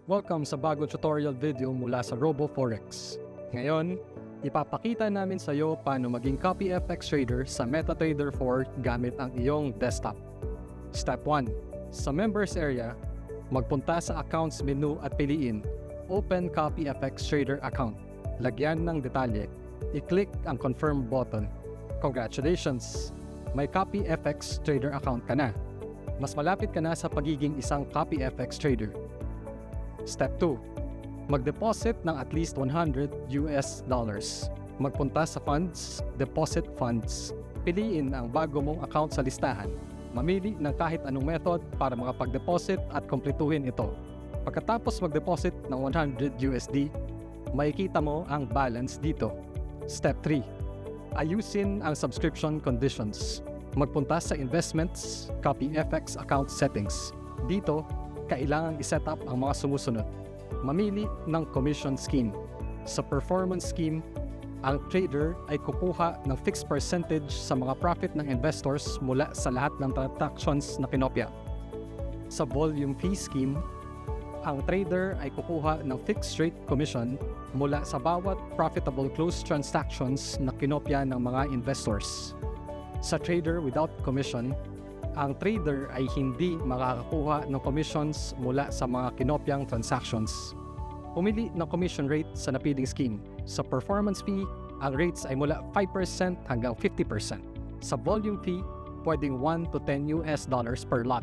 Welcome sa bagong tutorial video mula sa RoboForex. Ngayon, ipapakita namin sa iyo paano maging copyFX trader sa MetaTrader 4 gamit ang iyong desktop. Step 1. Sa Members area, magpunta sa Accounts menu at piliin Open copyFX Trader Account. Lagyan ng detalye. I-click ang Confirm button. Congratulations! May copyFX Trader account ka na. Mas malapit ka na sa pagiging isang copyFX trader. Step 2. Mag-deposit ng at least $100. Magpunta sa Funds, Deposit Funds. Piliin ang bago mong account sa listahan. Mamili ng kahit anong method para makapag-deposit at kumpletuhin ito. Pagkatapos mag-deposit ng $100, makikita mo ang balance dito. Step 3. Ayusin ang subscription conditions. Magpunta sa Investments, copyFX Account Settings. Dito, kailangang i-set up ang mga sumusunod. Mamili ng commission scheme. Sa performance scheme, ang trader ay kukuha ng fixed percentage sa mga profit ng investors mula sa lahat ng transactions na kinopya. Sa volume fee scheme, ang trader ay kukuha ng fixed rate commission mula sa bawat profitable close transactions na kinopya ng mga investors. Sa trader without commission, ang trader ay hindi makakakuha ng commissions mula sa mga kinopyang transactions. Pumili ng commission rate sa napiling scheme. Sa performance fee, ang rates ay mula 5% hanggang 50%. Sa volume fee, pwedeng $1 to $10 per lot.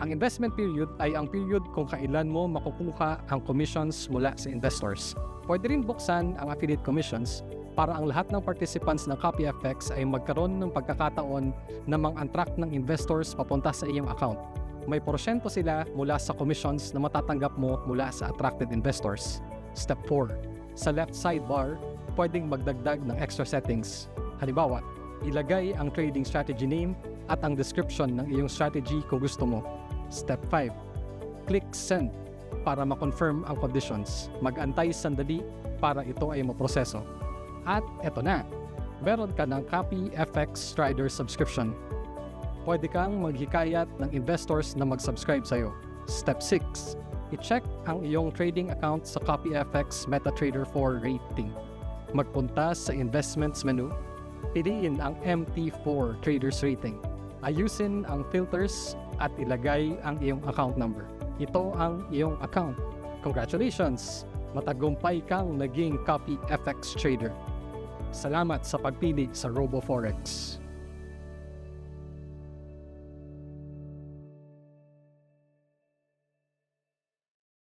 Ang investment period ay ang period kung kailan mo makukuha ang commissions mula sa investors. Pwede rin buksan ang affiliate commissions para ang lahat ng participants ng copyFX ay magkaroon ng pagkakataon na mang-attract ng investors papunta sa iyong account. May porsyento sila mula sa commissions na matatanggap mo mula sa attracted investors. Step 4. Sa left sidebar, pwedeng magdagdag ng extra settings. Halimbawa, ilagay ang trading strategy name at ang description ng iyong strategy kung gusto mo. Step 5. Click Send para ma-confirm ang conditions. Mag-antay sandali para ito ay maproseso. At eto na, meron ka ng copyFX Trader subscription. Pwede kang maghikayat ng investors na mag-subscribe sa'yo. Step 6. I-check ang iyong trading account sa copyFX MetaTrader 4 rating. Magpunta sa Investments menu, piliin ang MT4 Traders Rating. Ayusin ang filters at ilagay ang iyong account number. Ito ang iyong account. Congratulations! Matagumpay kang naging copyFX trader. Salamat sa pagpili sa RoboForex.